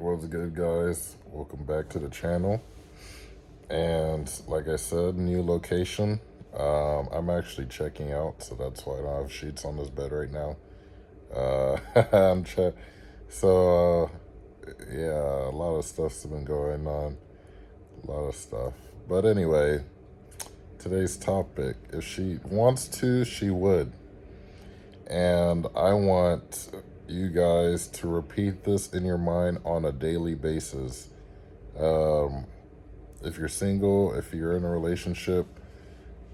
What's good, guys? Welcome back to the channel. And like I said, new location. I'm actually checking out, so that's why I don't have sheets on this bed right now. I'm so yeah, a lot of stuff's been going on. A lot of stuff. But anyway, today's topic: if she wants to, she would. And I want you guys to repeat this in your mind on a daily basis. Um, if you're single, if you're in a relationship,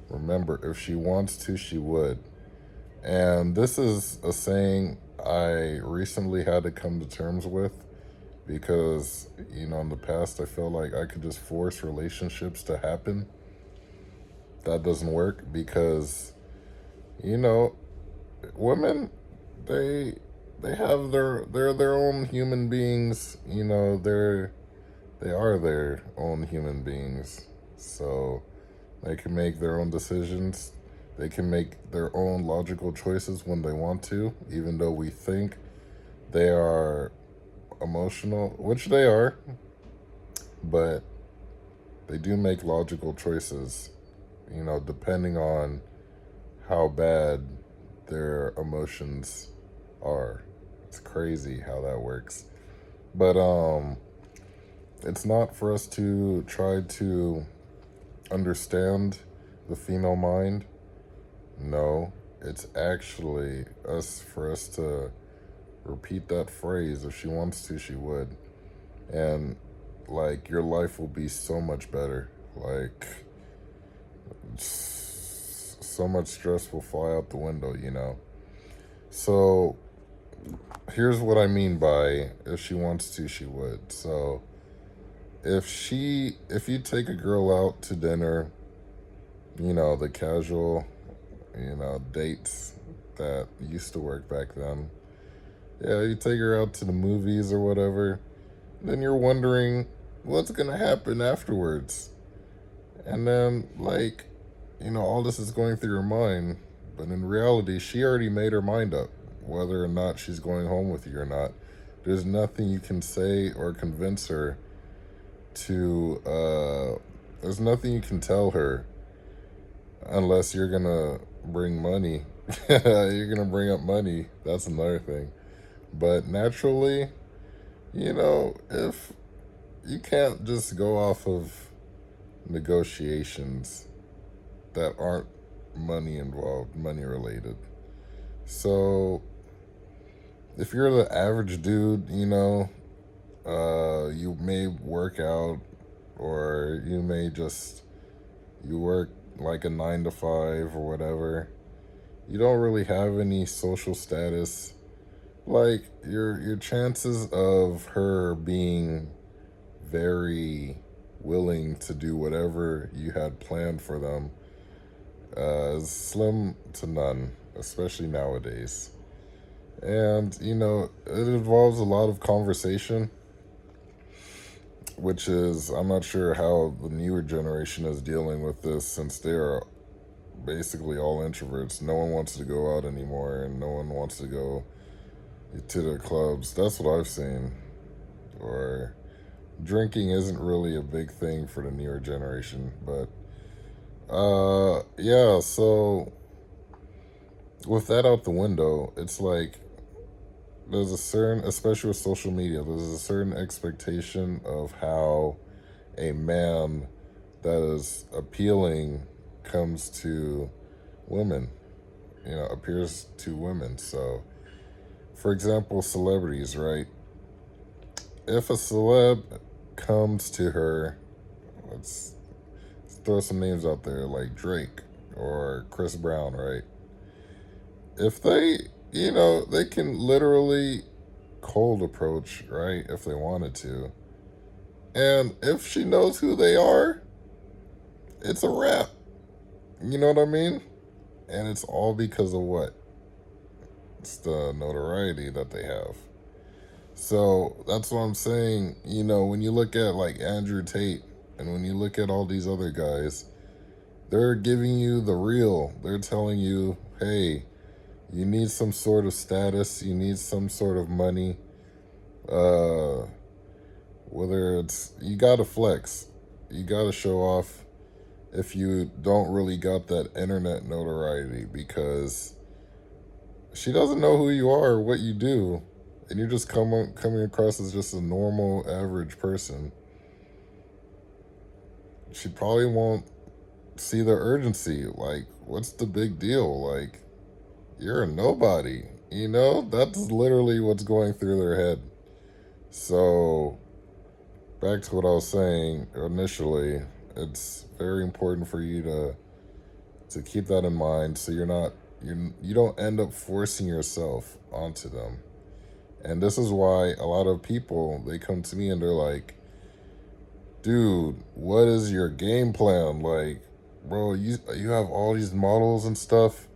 remember, if she wants to, she would. And this is a saying I recently had to come to terms with because, in the past, I felt like I could just force relationships to happen. That doesn't work because, you know, women, they they have they're their own human beings. They are their own human beings. So they can make their own decisions. They can make their own logical choices when they want to, even though we think they are emotional, which they are, but they do make logical choices, depending on how bad their emotions are. It's crazy how that works. But it's not for us to try to understand the female mind. No, it's actually for us to repeat that phrase. If she wants to, she would. And like your life will be so much better. Like so much stress will fly out the window. So here's what I mean by if she wants to, she would. So if you take a girl out to dinner, the casual, dates that used to work back then. Yeah, you take her out to the movies or whatever, then you're wondering what's gonna happen afterwards. And then all this is going through your mind, but in reality, she already made her mind up whether or not she's going home with you or not. There's nothing you can say or convince her to there's nothing you can tell her unless you're gonna bring money. You're gonna bring up money. That's another thing. But naturally, if you can't just go off of negotiations that aren't money involved, money related. So if you're the average dude, you may work out, or you work like a 9 to 5 or whatever. You don't really have any social status. Like your chances of her being very willing to do whatever you had planned for them is slim to none, especially nowadays. And it involves a lot of conversation, which is, I'm not sure how the newer generation is dealing with this, since they're basically all introverts. No one wants to go out anymore, and no one wants to go to the clubs. That's what I've seen. Or drinking isn't really a big thing for the newer generation. But yeah, so with that out the window, it's like there's a certain, especially with social media, there's a certain expectation of how a man that is appealing comes to women, appears to women. So, for example, celebrities, right? If a celeb comes to her, let's throw some names out there like Drake or Chris Brown, right? If they can literally cold approach, right? If they wanted to. And if she knows who they are, it's a wrap. You know what I mean? And it's all because of what? It's the notoriety that they have. So that's what I'm saying. When you look at like Andrew Tate and when you look at all these other guys, they're giving you the real. They're telling you, hey, you need some sort of status, you need some sort of money. it's, you gotta flex. You gotta show off if you don't really got that internet notoriety, because she doesn't know who you are or what you do, and you're just coming across as just a normal, average person. She probably won't see the urgency. Like, what's the big deal? Like, you're a nobody. You know, that's literally what's going through their head. So, back to what I was saying initially, it's very important for you to keep that in mind, so you don't end up forcing yourself onto them. And this is why a lot of people, they come to me and they're like, dude, what is your game plan? Like, bro, you have all these models and stuff,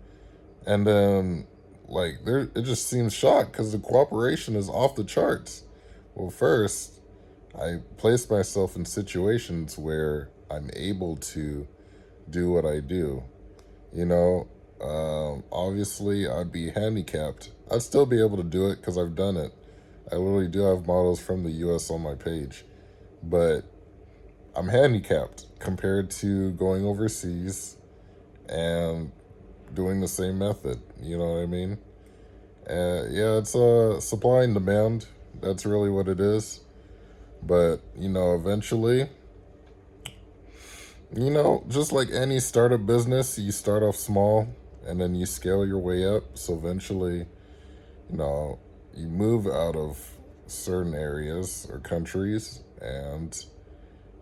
and then like there it just seems shocked because the cooperation is off the charts. Well, first, I place myself in situations where I'm able to do what I do. You know, obviously, I'd be handicapped. I'd still be able to do it because I've done it. I literally do have models from the US on my page. But I'm handicapped compared to going overseas and doing the same method. You know what I mean? Yeah, it's supply and demand. That's really what it is. But, eventually, just like any startup business, you start off small and then you scale your way up. So eventually, you know, you move out of certain areas or countries, and,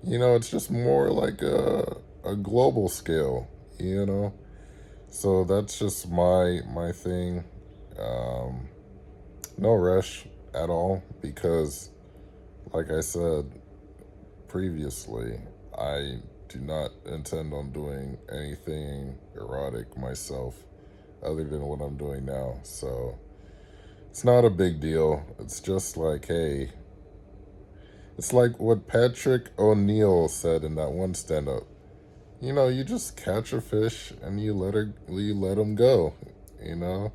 it's just more like a global scale, you know? So that's just my thing. Um, no rush at all, because, like I said previously, I do not intend on doing anything erotic myself other than what I'm doing now. So it's not a big deal. It's just like, hey, it's like what Patrick O'Neal said in that one stand up. You just catch a fish and you let him go. You know,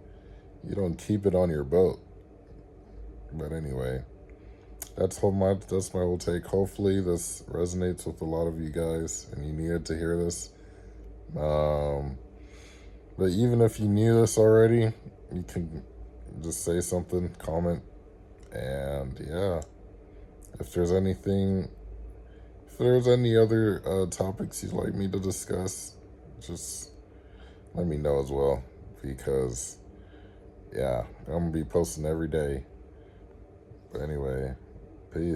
you don't keep it on your boat. But anyway, that's my whole take. Hopefully this resonates with a lot of you guys and you needed to hear this. Um, but even if you knew this already, you can just say something, comment, and yeah. If there's anything, if there's any other topics you'd like me to discuss, just let me know as well, because yeah, I'm gonna be posting every day. But anyway,